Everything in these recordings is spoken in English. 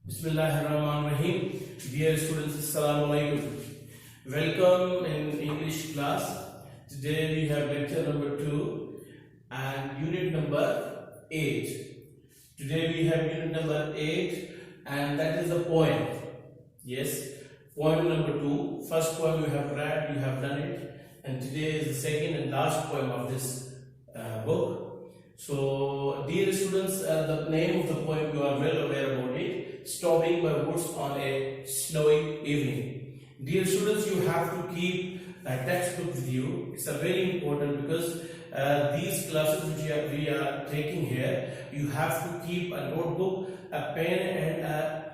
Bismillahirrahmanirrahim. Dear students, Assalamu alaikum. Welcome in English class. Today we have lecture number 2 and unit number 8. Today we have unit number 8 and that is the poem. Yes, poem number 2. First poem you have read, you have done it, and today is the second and last poem of this book. So, dear students, the name of the poem you are well aware about it. Stopping by woods on a snowy evening. Dear students, you have to keep a textbook with you. It's very important because these classes which we are taking here, you have to keep a notebook, a pen and a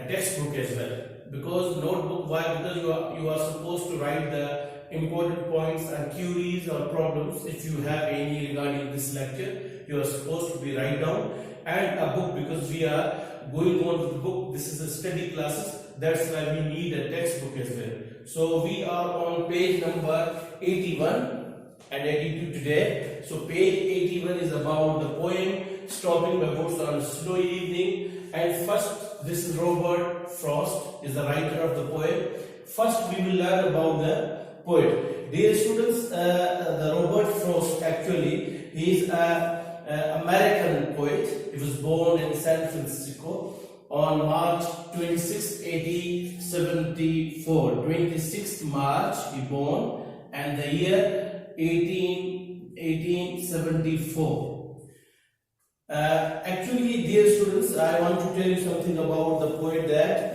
textbook as well. Because notebook, why? Because you are supposed to write the important points and queries or problems. If you have any regarding this lecture, you are supposed to be write down, and a book because we are going on with the book. This is a study classes, that's why we need a textbook as well. So we are on page number 81 and 82 today. So page 81 is about the poem Stopping by Woods on a Snowy Evening, and first this is Robert Frost is the writer of the poem. First we will learn about the poet. Dear students, the Robert Frost actually is a American poet. He was born in San Francisco on March 26, 1874. 26th March he born, and the year 1874. Actually, dear students, I want to tell you something about the poet that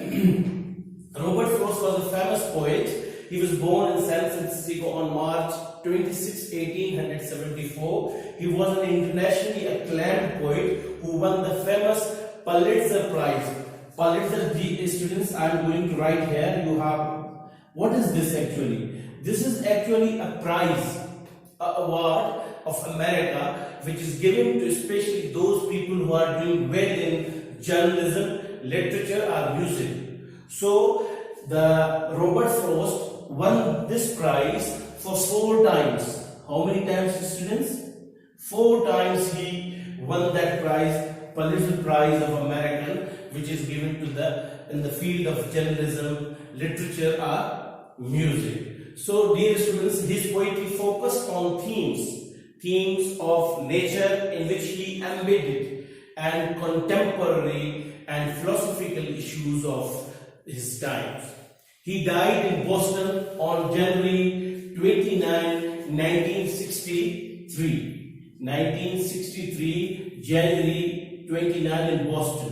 Robert Frost was a famous poet. He was born in San Francisco on March 26, 1874. He was an internationally acclaimed poet who won the famous Pulitzer Prize. Pulitzer, students, I am going to write here. You have, what is this actually? This is actually a prize, an award of America, which is given to especially those people who are doing well in journalism, literature or music. So the Robert Frost won this prize for 4 times. How many times, students? 4 times he won that prize, Pulitzer Prize of American, which is given to in the field of journalism, literature or music. So, dear students, his poetry focused on themes of nature in which he embedded and contemporary and philosophical issues of his times. He died in Boston on January 29, 1963. 1963, January 29 in Boston.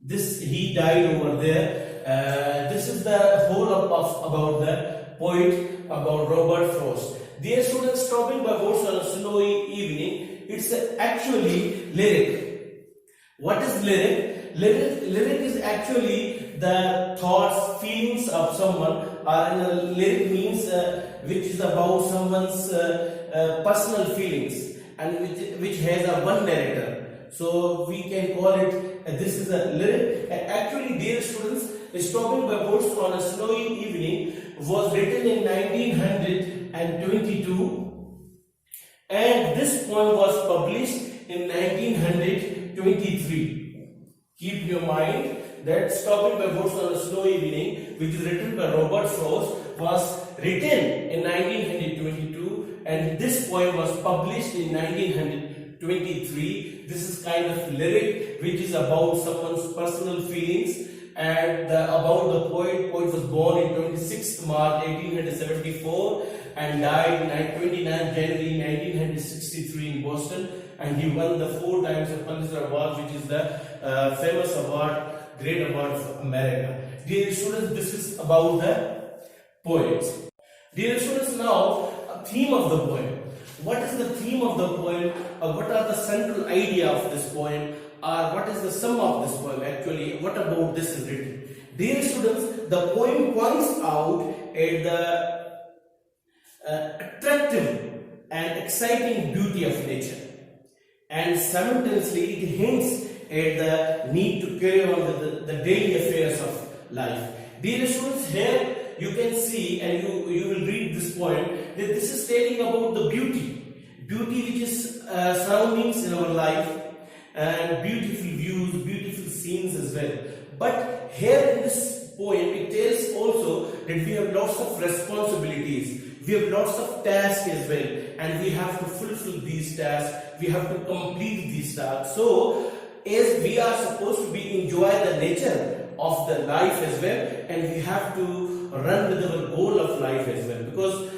He died over there. This is the whole about the poet, about Robert Frost. Dear students, Stopping by Woods on a Snowy Evening, it's actually lyric. What is lyric? Lyric is actually the thoughts, feelings of someone, or lyric means which is about someone's personal feelings and which has a one narrator. So we can call it, this is a lyric. And actually, dear students, Stopping by Woods on a Snowy Evening was written in 1922, and this poem was published in 1923. Keep in your mind that Stopping by Woods on a Snowy Evening, which is written by Robert Frost, was written in 1922, and this poem was published in 1923. This is kind of lyric which is about someone's personal feelings, and about the poet. Poet was born in 26th March 1874 and died on 29 January 1963 in Boston, and he won the 4 times the Pulitzer Award, which is the famous award, great award of America. Dear students, this is about the poets. Dear students, now a theme of the poem. What is the theme of the poem, or what are the central idea of this poem, or what is the sum of this poem actually? What about this is written? Dear students, the poem points out at the attractive and exciting beauty of nature, and simultaneously it hints at the need to carry on with the daily affairs of life. Dear students, here you can see, and you will read this poem, that this is telling about the beauty which is surroundings in our life, and beautiful views, beautiful scenes as well. But here in this poem, it tells also that we have lots of responsibilities. We have lots of tasks as well, and we have to fulfill these tasks. We have to complete these tasks. So, as we are supposed to be enjoy the nature of the life as well, and we have to run with our goal of life as well, because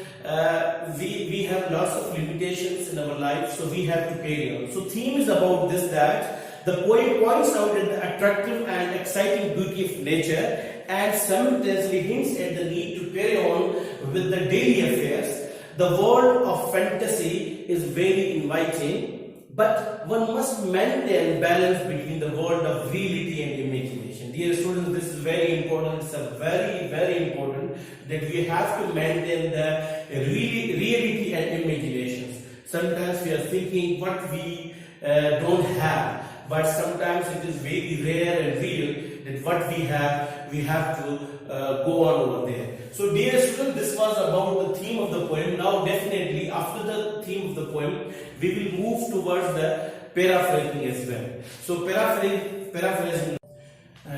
we have lots of limitations in our life, so we have to carry on. So theme is about this, that the poem points out at the attractive and exciting beauty of nature and simultaneously hints at the need to carry on with the daily affairs. The world of fantasy is very inviting, but one must maintain balance between the world of reality and imagination. Dear students, this is very important. It's a very important that we have to maintain the reality and imaginations. Sometimes we are thinking what we don't have, but sometimes it is very rare and real that what we have to go on over there. So dear students, this was about the theme of the poem. Now definitely after the theme of the poem, we will move towards the paraphrasing as well. So paraphrasing.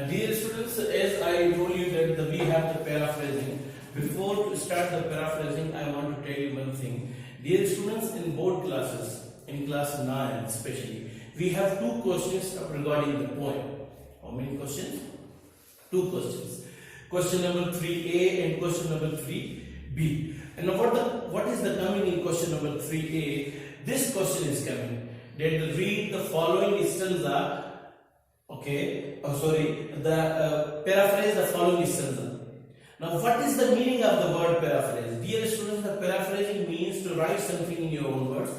Dear students, as I told you that we have the paraphrasing. Before to start the paraphrasing, I want to tell you one thing. Dear students, in board classes, in class 9 especially, we have 2 questions regarding the poem. How many questions? 2 questions. Question number 3A and question number 3B. And what is the coming in question number 3A? This question is coming. Then read the following stanza. Okay. Paraphrase the following stanza. Now, what is the meaning of the word paraphrase? Dear students, the paraphrasing means to write something in your own words.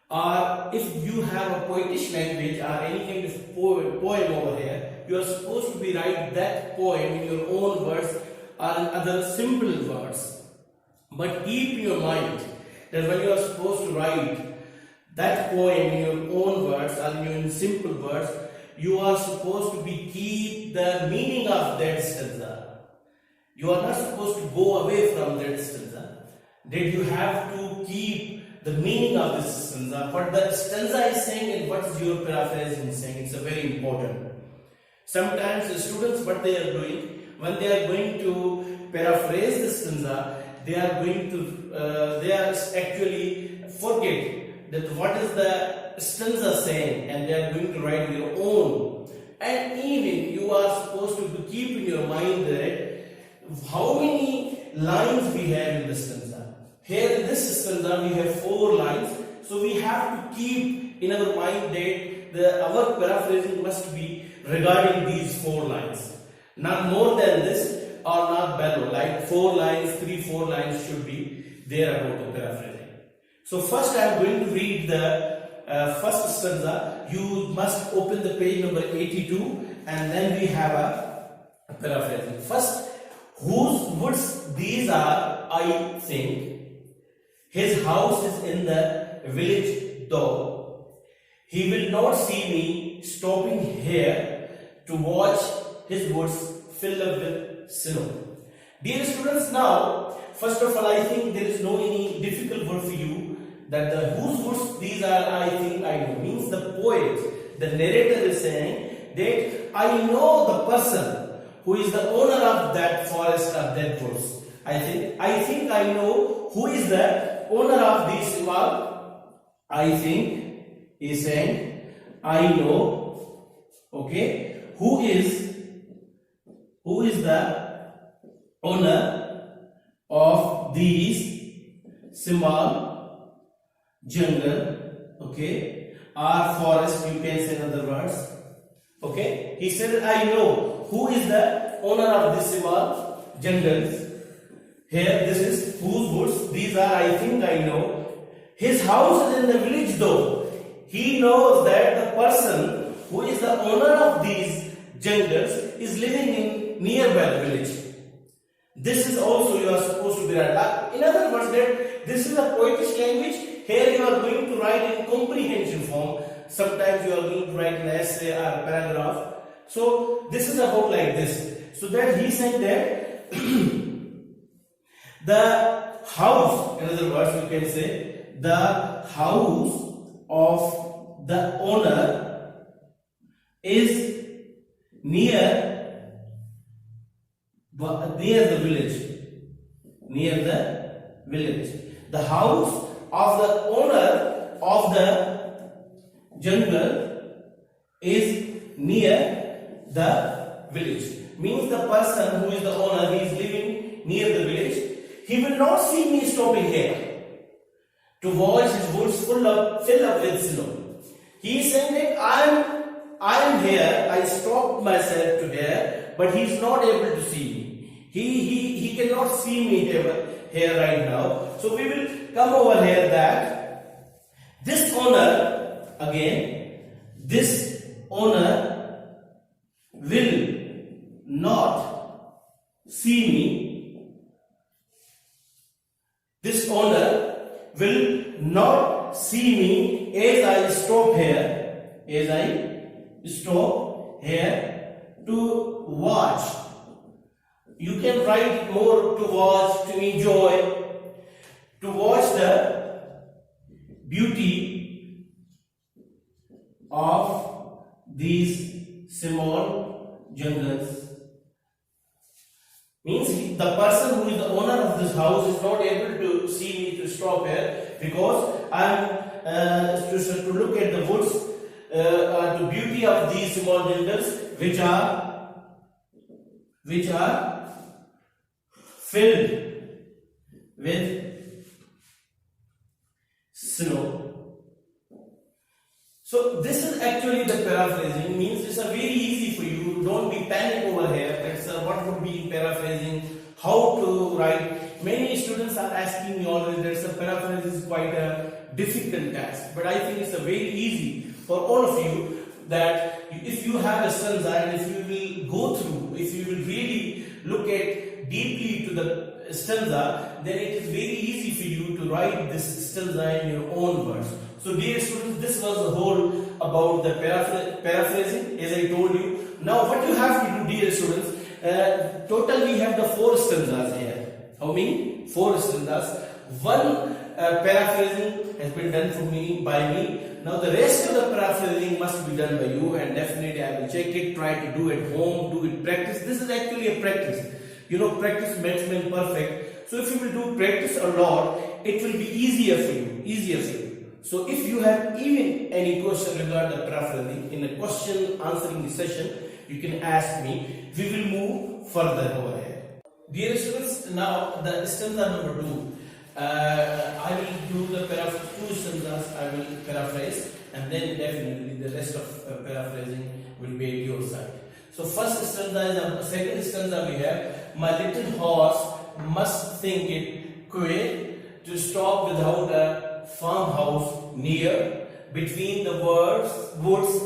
Or if you have a poetish language or any kind of poem over here, you are supposed to be write that poem in your own words or in other simple words. But keep in your mind that when you are supposed to write that poem in your own words or in simple words, you are supposed to be keep the meaning of that stanza. You are not supposed to go away from that stanza. That you have to keep the meaning of this stanza. What the stanza is saying and what is your paraphrasing saying, it's a very important. Sometimes the students, what they are doing, when they are going to paraphrase the stanza, they are actually forget that what is the stanza saying, and they are going to write their own. And even you are supposed to keep in your mind that how many lines we have in the stanza. Here in this stanza we have 4 lines, so we have to keep in our mind that our paraphrasing must be regarding these 4 lines. Not more than this or not below, like 4 lines, 3-4 lines should be there about the paraphrasing. So first I am going to read the first stanza. You must open the page number 82 and then we have a paraphrasing. First, whose woods these are, I think. His house is in the village though. He will not see me stopping here to watch his woods fill up with snow. Dear students, now, first of all, I think there is no any difficult word for you. That the whose woods these are, I think I know, means the poet, the narrator is saying that I know the person who is the owner of that forest or that woods. I think I know who is the owner of this wall. I think he is saying I know, okay, who is the owner of these small jungle, okay, or forest, you can say in other words. Okay, he said I know who is the owner of this small jungles. Here this is whose woods these are, I think I know. His house is in the village though. He knows that the person who is the owner of these jungles is living in nearby village. This is also you are supposed to be right. In other words, that this is a poetish language. Here you are going to write in comprehension form. Sometimes you are going to write an essay or a paragraph. So this is about like this. So that he said that the house, in other words, you can say the house of the owner is near the village. Near the village. The house of the owner of the jungle is near the village. Means the person who is the owner, he is living near the village. He will not see me stopping here to watch his woods fill up with snow. He is saying that I am here, I stopped myself to here, but he is not able to see me. He cannot see me here right now. So we will come over here that this owner, again, this owner will not see me. This owner will not see me as I stop here to watch. You can write more: to watch, to enjoy, to watch the beauty of these small jungles. Means the person who is the owner of this house is not able to see me to stop here because I am to look at the woods, the beauty of these small jungles which are filled with snow. So this is actually the paraphrasing. Means it's a very easy for you. Don't be panic over here. That's what would be paraphrasing. How to write. Many students are asking me always. There's a paraphrasing is quite a difficult task, but I think it's a very easy for all of you. That if you have a stanza and if you will go through, if you will really look at deeply to the stanza, then it is very easy for you to write this stanza in your own words. So dear students, this was the whole about the paraphrasing, as I told you. Now what you have to do, dear students, total we have the 4 stanzas here. How many? 4 stanzas. One paraphrasing has been done by me. Now the rest of the paraphrasing must be done by you, and definitely I will check it, try to do at home, do it practice. This is actually a practice. You know, practice makes man perfect. So if you will do practice a lot, it will be easier for you. So if you have even any question regarding the paraphrasing in a question answering session, you can ask me. We will move further over here. Dear students, now the stanza number 2. I will do the 2 stanzas. I will paraphrase, and then definitely the rest of paraphrasing will be at your side. So first stanza is the second stanza we have. My little horse must think it queer to stop without a farmhouse near, between the woods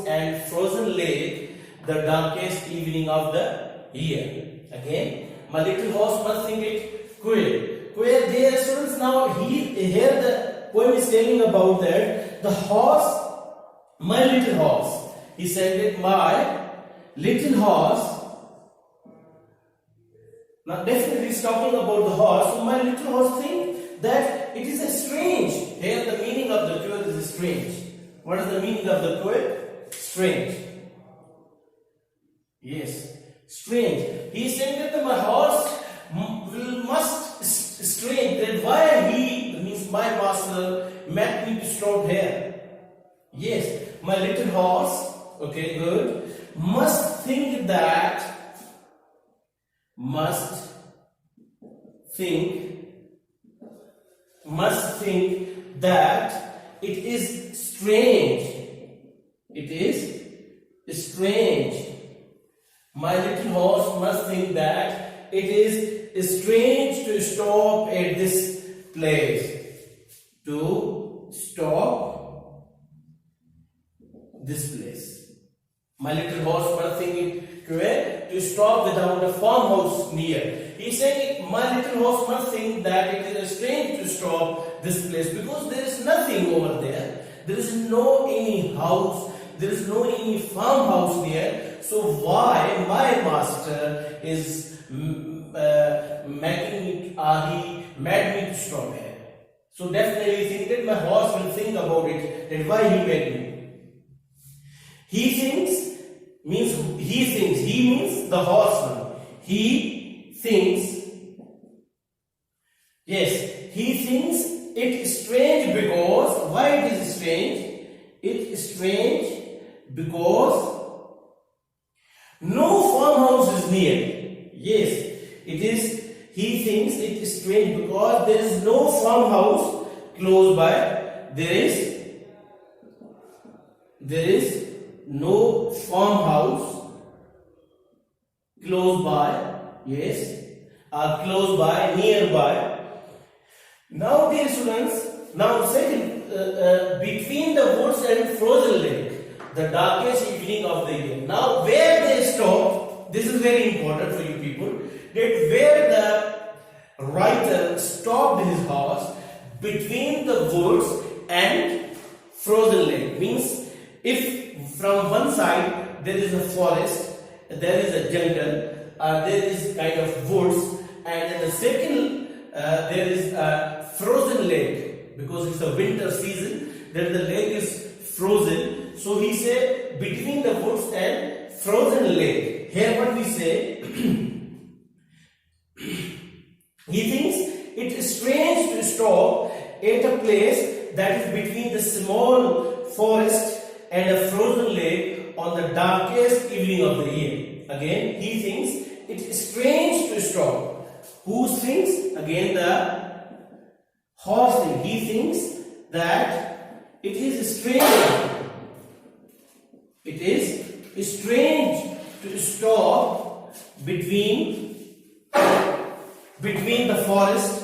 and frozen lake, the darkest evening of the year. Again, my little horse must think it queer. Queer, dear students, now here the poem is telling about that the horse, my little horse. He said that my little horse. Now definitely he's talking about the horse. So my little horse thinks that it is a strange. Here the meaning of the quote is strange. What is the meaning of the quote? Strange. Yes, strange. He is saying that my horse must strange. That why he, means my master, made me to stop here. Yes, my little horse. Okay, good. Must think that. Must think that it is strange. It is strange. My little horse must think that it is strange to stop at this place. To stop this place. My little horse must think it queer to stop without a farmhouse near. He said, my little horse must think that it is strange to stop this place because there is nothing over there. There is no any house. There is no any farmhouse near. So why my master is made me to stop here? So definitely think that my horse will think about it. That why he made me. He thinks means he thinks, he means the horse now. He thinks, yes, he thinks it is strange because, why it is strange? It is strange because no farmhouse is near. Yes, it is, he thinks it is strange because there is no farmhouse close by. There is no farmhouse close by, yes, close by, nearby. Now dear students, now second, between the woods and frozen lake, the darkest evening of the year. Now where they stop, this is very important for you people, that where the writer stopped his horse between the woods and frozen lake, means if from one side there is a forest, there is a jungle, there is kind of woods, and in the second there is a frozen lake, because it's a winter season, then the lake is frozen. So he said between the woods and frozen lake. Here what we say, he thinks it is strange to stop at a place that is between the small forest and a frozen lake on the darkest evening of the year. Again, he thinks it is strange to stop. Who thinks? Again, the horse thing. He thinks that it is strange. It is strange to stop between the forest.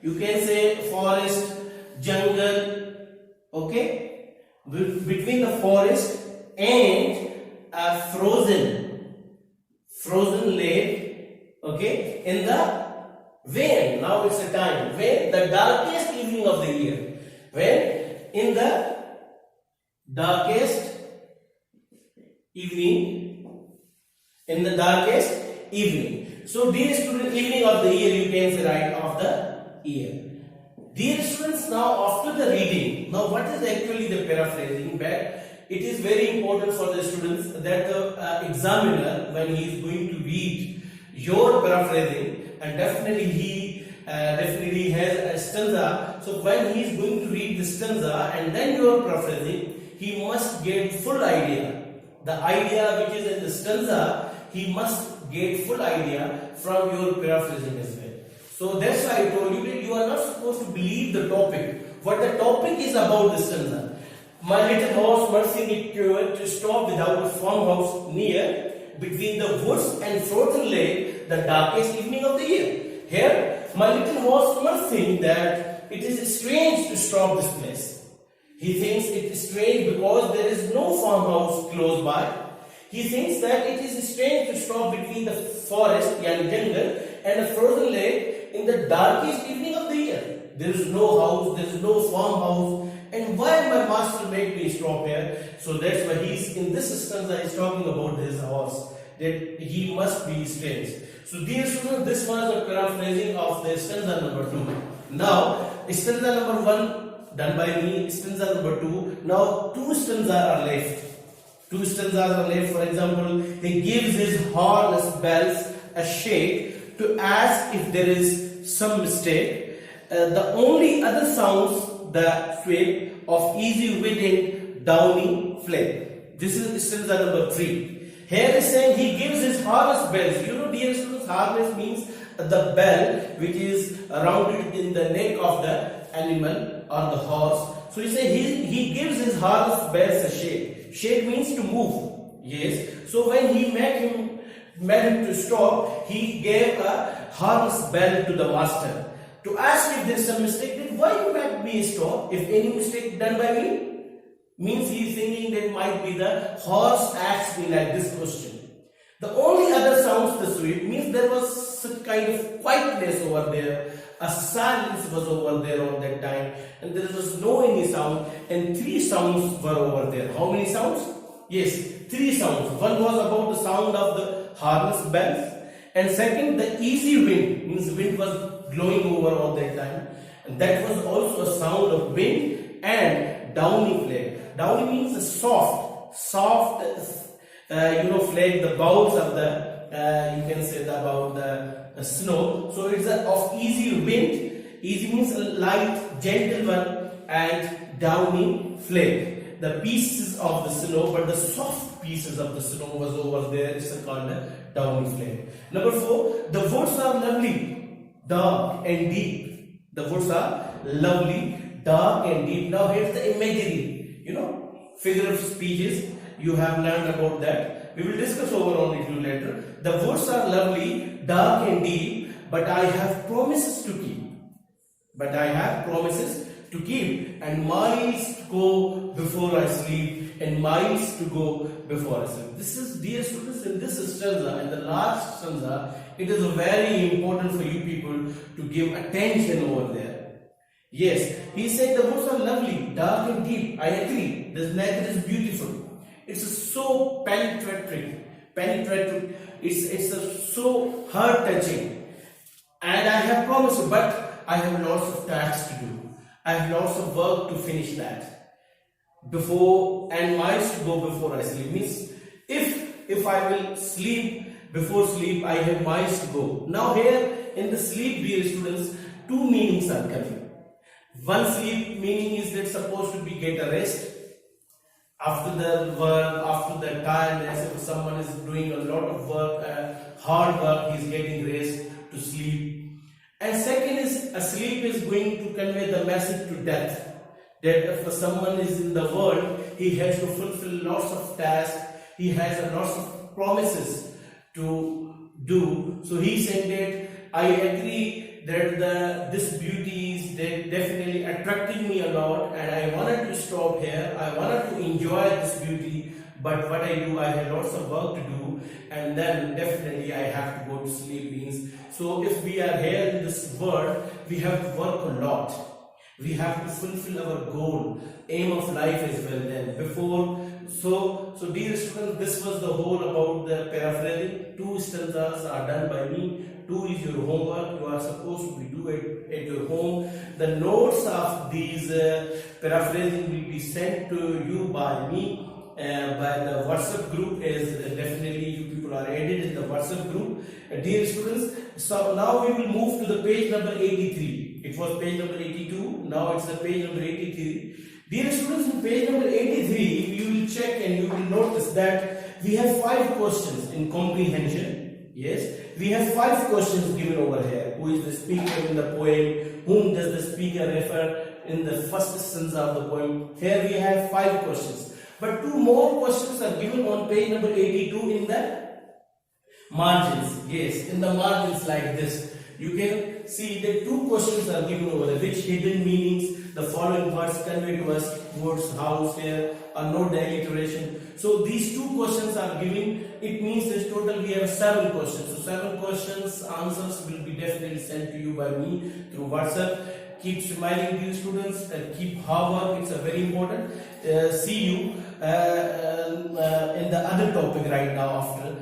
You can say forest, jungle, okay? Between the forest and a frozen lake, okay, in the when, now it's a time when the darkest evening of the year, when in the darkest evening, so dear student, evening of the year, you can say right of the year. Dear students, now after the reading, now what is actually the paraphrasing? But it is very important for the students that the examiner, when he is going to read your paraphrasing, and definitely he has a stanza. So when he is going to read the stanza and then your paraphrasing, he must get full idea. The idea which is in the stanza, he must get full idea from your paraphrasing as well. So that's why I told you that you are not supposed to believe the topic. What the topic is about the stanza. My little horse mercy it to stop without a farmhouse near, between the woods and frozen lake, the darkest evening of the year. Here, my little horse must think that it is strange to stop this place. He thinks it is strange because there is no farmhouse close by. He thinks that it is strange to stop between the forest, yani jungle, and a frozen lake in the darkest evening of the year. There is no house, there is no farmhouse, and why my master made me stop here? So that's why he's in this stanza is talking about this horse, that he must be strange. So dear students, this was the paraphrasing of the stanza number 2. Now stanza number 1 done by me, stanza number 2. Now two stanzas are left. For example, he gives his hornless bells a shake to ask if there is some mistake. The only other sounds the sweep of easy wind downy flake. This is stanza number 3. Here is saying he gives his harness bells. You know, dear students, harness means the bell which is rounded in the neck of the animal or the horse. So he says he gives his harness bells a shake. Shake means to move. Yes. So when he made him to stop, he gave a harness bell to the master to ask if there is some mistake. Then why you make me stop? If any mistake done by me? Means he is thinking that might be the horse asked me like this question. The only other sounds the sweep means there was such kind of quietness over there. A silence was over there on that time, and there was no any sound, and 3 sounds were over there. How many sounds? Yes, 3 sounds. One was about the sound of the harness bells, and second, the easy wind means wind was blowing over all that time, and that was also a sound of wind, and downy flake. Downy means a soft flag, the boughs of the you can say about the snow. So it's of easy wind. Easy means a light, gentle one, and downy flake. The pieces of the snow, but the soft pieces of the snow was over there. It's called a downy flake. Number 4, the woods are lovely, dark and deep. The woods are lovely, dark and deep. Now here's the imagery. Figure of speeches. You have learned about that. We will discuss over on it later. The woods are lovely, dark and deep, but I have promises to keep. And miles to go before I sleep, and miles to go before I sleep. This is, dear students, in this stanza, in the last stanza, it is very important for you people to give attention over there. Yes, he said the woods are lovely, dark and deep. I agree. This nature is beautiful. It's so penetrating. It's so heart-touching. And I have promised, but I have lots of tasks to do. I have lots of work to finish that. And miles to go before I sleep. Means if I will sleep before sleep, I have miles to go. Now here in the sleep, dear students, 2 meanings are coming. One sleep meaning is that supposed to be get a rest. After the work, after the tiredness, if someone is doing a lot of work, hard work, he is getting rest to sleep. And second is, a sleep is going to convey the message to death. That if someone is in the world, he has to fulfill lots of tasks, he has lots of promises to do. So he said that I agree that this beauty is definitely attracting me a lot, and I wanted to stop here. I wanted to enjoy this beauty, but what I do, I have lots of work to do, and then definitely I have to go to sleep. So if we are here in this world, we have to work a lot. We have to fulfill our goal, aim of life as well. Then so dear students, this was the whole about the paraphrasing. 2 stanzas are done by me. 2 is your homework. You are supposed to do it at your home. The notes of these paraphrasing will be sent to you by me. By the WhatsApp group, as definitely you people are added in the WhatsApp group. Dear students, so now we will move to the page number 83. It was page number 82, now it's the page number 83. Dear students, in page number 83, you will check and you will notice that we have 5 questions in comprehension. Yes, we have 5 questions given over here. Who is the speaker in the poem? Whom does the speaker refer in the first stanza of the poem? Here we have 5 questions. But 2 more questions are given on page number 82 in the margins. Yes, in the margins like this. You can see that 2 questions are given over there. Which hidden meanings the following words convey to us? Words, house, here, or no alliteration. So these 2 questions are given. It means that total we have 7 questions. So 7 questions, answers will be definitely sent to you by me through WhatsApp. Keep smiling, dear students, and keep hard work. It's a very important. See you in the other topic right now after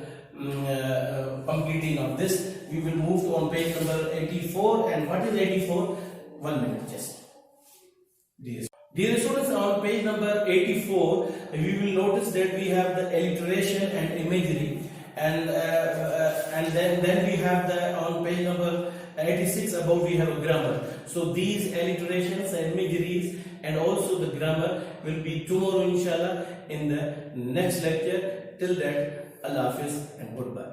completing of this. We will move on page number 84. And what is 84? 1 minute just. Dear students, on page number 84, we will notice that we have the alliteration and imagery, and then we have the on page number 86 above we have a grammar. So these alliterations and imageries and also the grammar will be tomorrow inshallah in the next lecture. Till that, Allah Hafiz and goodbye.